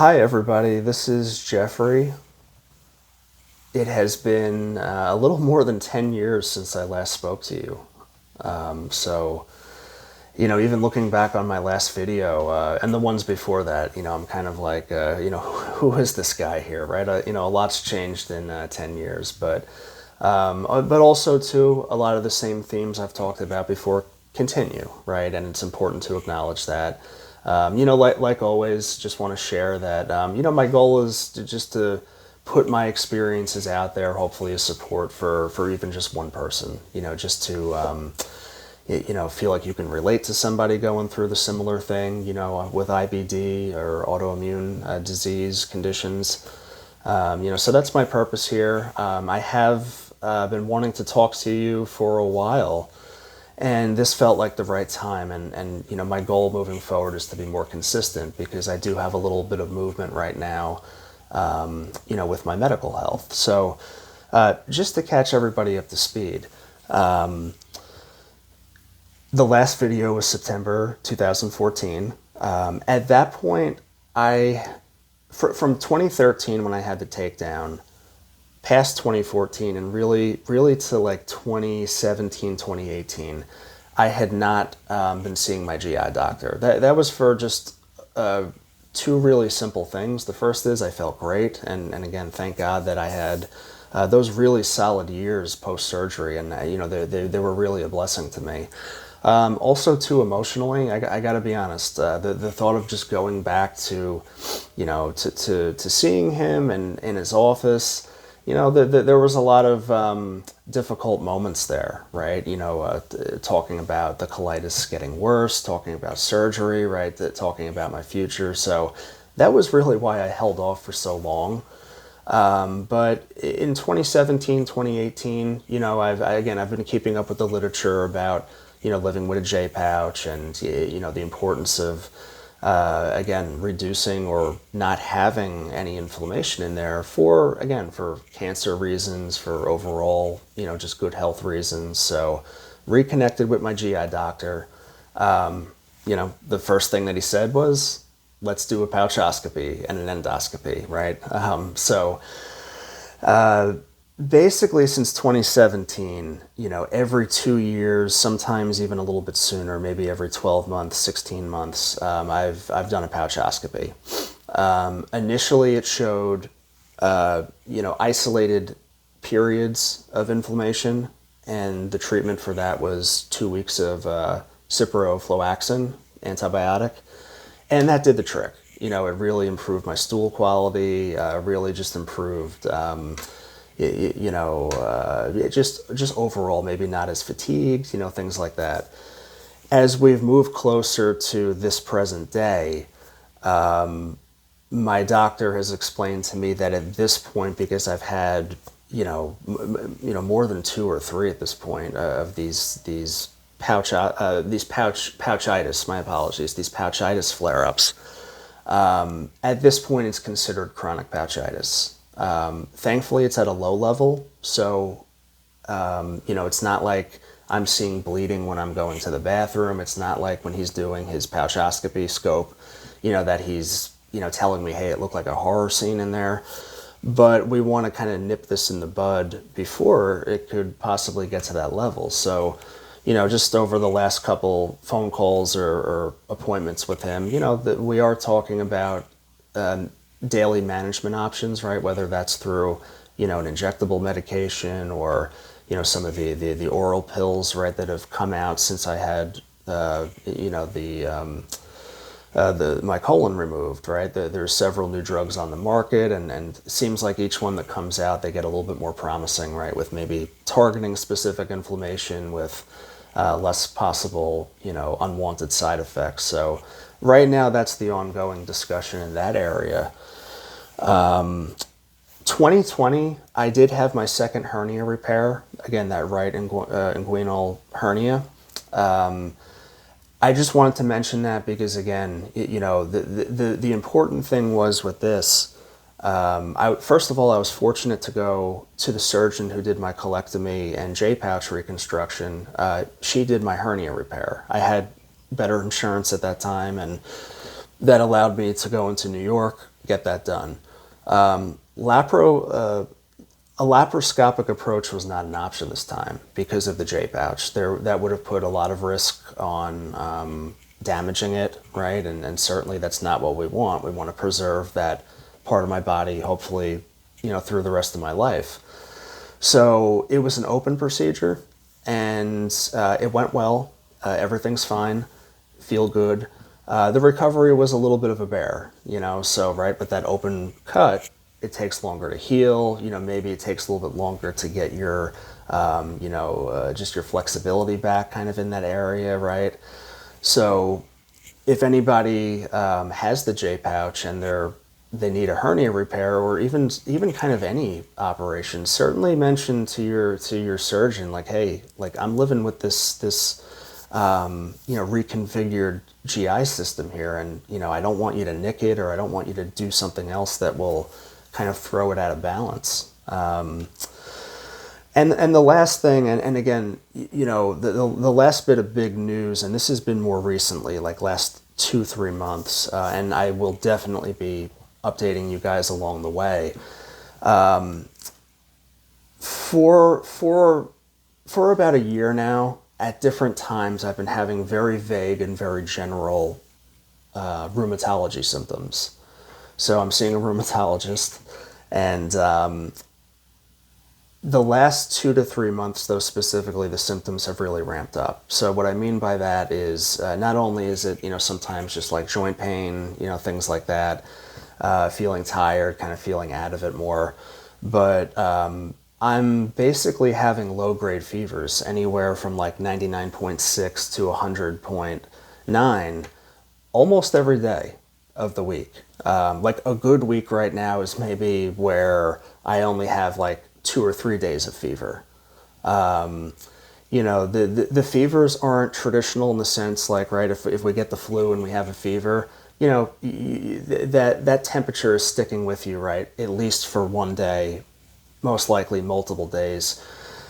Hi, everybody. This is Jeffrey. It has been a little more than 10 years since I last spoke to you. So, even looking back on my last video and the ones before that, I'm kind of like, who is this guy here, right? A lot's changed in 10 years, but also, too, a lot of the same themes I've talked about before continue, right? And it's important to acknowledge that. Like always, just want to share that, my goal is to put my experiences out there, hopefully as support for even just one person, just to, feel like you can relate to somebody going through the similar thing, with IBD or autoimmune disease conditions. So that's my purpose here. I have been wanting to talk to you for a while, and this felt like the right time. And my goal moving forward is to be more consistent because I do have a little bit of movement right now, with my medical health. So just to catch everybody up to speed, the last video was September 2014. At that point, from 2013 when I had the takedown, past 2014 and really to like 2017, 2018, I had not been seeing my GI doctor. That was for just two really simple things. The first is I felt great, and again, thank God that I had those really solid years post-surgery, and they were really a blessing to me. Also, too, emotionally, I got to be honest. The thought of just going back to, to seeing him and in his office, there was a lot of difficult moments there, right? Talking about the colitis getting worse, talking about surgery, right? Talking about my future. So that was really why I held off for so long. But in 2017, 2018, I've been keeping up with the literature about, living with a J pouch and, the importance of, again, reducing or not having any inflammation in there for cancer reasons, for overall, just good health reasons. So reconnected with my GI doctor. The first thing that he said was, let's do a pouchoscopy and an endoscopy, right? Basically since 2017, every 2 years, sometimes even a little bit sooner, maybe every 12 months, 16 months, I've done a pouchoscopy. Initially it showed, isolated periods of inflammation, and the treatment for that was 2 weeks of ciprofloxacin antibiotic, and that did the trick. It really improved my stool quality, really just improved, just overall, maybe not as fatigued, things like that. As we've moved closer to this present day, my doctor has explained to me that at this point, because I've had, more than two or three at this point of these pouchitis, my apologies, these pouchitis flare-ups. At this point, it's considered chronic pouchitis. Thankfully, it's at a low level, so it's not like I'm seeing bleeding when I'm going to the bathroom. It's not like when he's doing his pouchoscopy scope, that he's telling me, hey, it looked like a horror scene in there. But we want to kind of nip this in the bud before it could possibly get to that level. So, just over the last couple phone calls or appointments with him, we are talking about daily management options, right? Whether that's through, an injectable medication or, some of the oral pills, right, that have come out since I had, my colon removed, right? There's several new drugs on the market, and it seems like each one that comes out, they get a little bit more promising, right? With maybe targeting specific inflammation with less possible, unwanted side effects. So right now, that's the ongoing discussion in that area. 2020, I did have my second hernia repair. Again, that right inguinal hernia. I just wanted to mention that because, again, the important thing was with this. First of all, I was fortunate to go to the surgeon who did my colectomy and J-pouch reconstruction. She did my hernia repair. I had better insurance at that time, and that allowed me to go into New York, get that done. Lapro A laparoscopic approach was not an option this time because of the J pouch. That would have put a lot of risk on damaging it, right? And certainly that's not what we want. We want to preserve that part of my body, hopefully, through the rest of my life. So it was an open procedure, and it went well. Everything's fine, feel good. The recovery was a little bit of a bear, so right, but that open cut, it takes longer to heal. Maybe it takes a little bit longer to get your, just your flexibility back kind of in that area, right? So if anybody has the J pouch and they need a hernia repair, or even kind of any operation, certainly mention to your surgeon, like, hey, like I'm living with this reconfigured GI system here, and I don't want you to nick it, or I don't want you to do something else that will kind of throw it out of balance. And the last thing, and again, the last bit of big news, and this has been more recently, like last 2-3 months, and I will definitely be updating you guys along the way. For about a year now, at different times, I've been having very vague and very general rheumatology symptoms. So I'm seeing a rheumatologist, and the last 2 to 3 months, though, specifically, the symptoms have really ramped up. So what I mean by that is not only is it, sometimes just like joint pain, things like that, feeling tired, kind of feeling out of it more, but I'm basically having low-grade fevers, anywhere from like 99.6 to 100.9, almost every day of the week. Like a good week right now is maybe where I only have like 2 or 3 days of fever. The fevers aren't traditional in the sense like, right, if we get the flu and we have a fever, that temperature is sticking with you, right, at least for one day, most likely multiple days.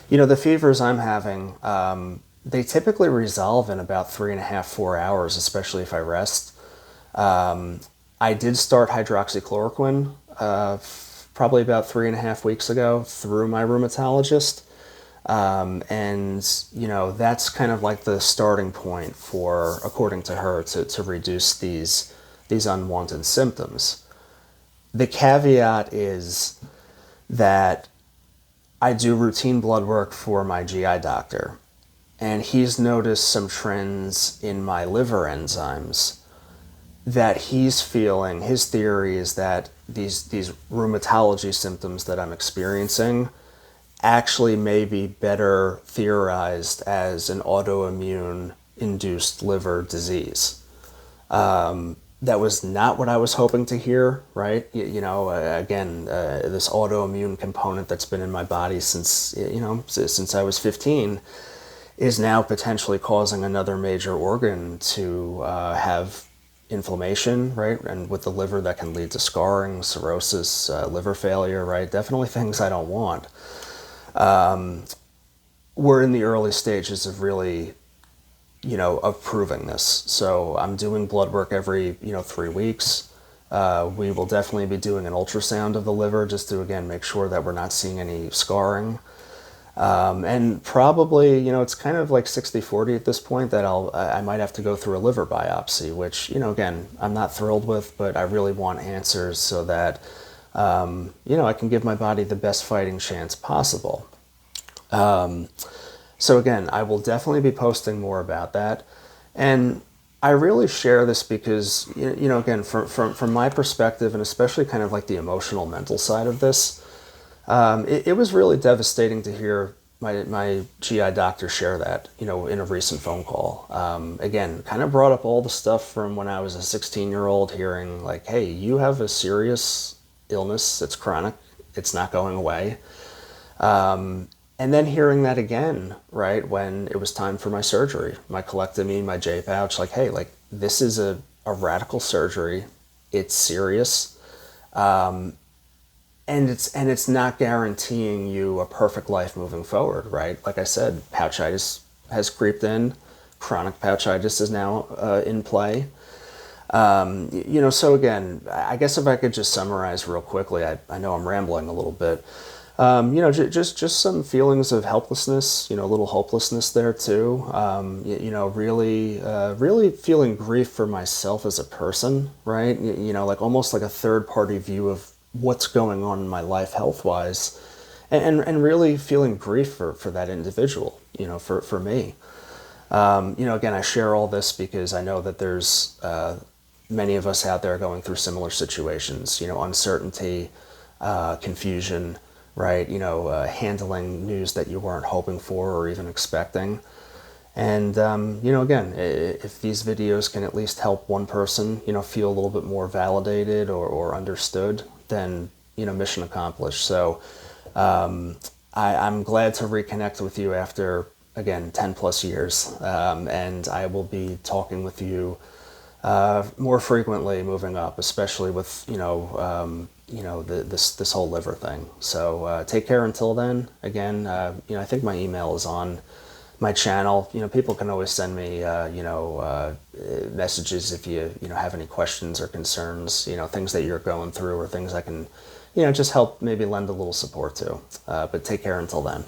The fevers I'm having, they typically resolve in about 3.5-4 hours, especially if I rest. I did start hydroxychloroquine probably about 3.5 weeks ago through my rheumatologist. And that's kind of like the starting point for, according to her, to reduce these unwanted symptoms. The caveat is that I do routine blood work for my GI doctor, and he's noticed some trends in my liver enzymes that he's feeling. His theory is that these rheumatology symptoms that I'm experiencing actually may be better theorized as an autoimmune induced liver disease. That was not what I was hoping to hear, right? Again, this autoimmune component that's been in my body since I was 15 is now potentially causing another major organ to have inflammation, right? And with the liver, that can lead to scarring, cirrhosis, liver failure, right? Definitely things I don't want. We're in the early stages of really, of proving this. So I'm doing blood work every, 3 weeks. We will definitely be doing an ultrasound of the liver just to, again, make sure that we're not seeing any scarring. And probably, it's kind of like 60-40 at this point that I might have to go through a liver biopsy, which, again, I'm not thrilled with, but I really want answers so that, I can give my body the best fighting chance possible. So again, I will definitely be posting more about that. And I really share this because, again, from my perspective, and especially kind of like the emotional, mental side of this, it was really devastating to hear my GI doctor share that, in a recent phone call. Again, kind of brought up all the stuff from when I was a 16-year-old, hearing like, hey, you have a serious illness, it's chronic, it's not going away. And then hearing that again, right, when it was time for my surgery, my colectomy, my J pouch, like, hey, like, this is a radical surgery, it's serious. And it's not guaranteeing you a perfect life moving forward, right? Like I said, pouchitis has creeped in. Chronic pouchitis is now in play. So again, I guess if I could just summarize real quickly, I know I'm rambling a little bit. Just some feelings of helplessness, a little hopelessness there too. Really feeling grief for myself as a person, right? Like almost like a third party view of what's going on in my life health wise, and really feeling grief for that individual, for me. Again, I share all this because I know that there's many of us out there going through similar situations, uncertainty, confusion, right? Handling news that you weren't hoping for or even expecting. And, again, if these videos can at least help one person, feel a little bit more validated or understood, then, mission accomplished. So I'm glad to reconnect with you after, again, 10 plus years. And I will be talking with you more frequently moving up, especially with, this whole liver thing. So take care until then. Again, I think my email is on my channel. People can always send me, messages if you have any questions or concerns, things that you're going through or things I can, just help maybe lend a little support to. But take care until then.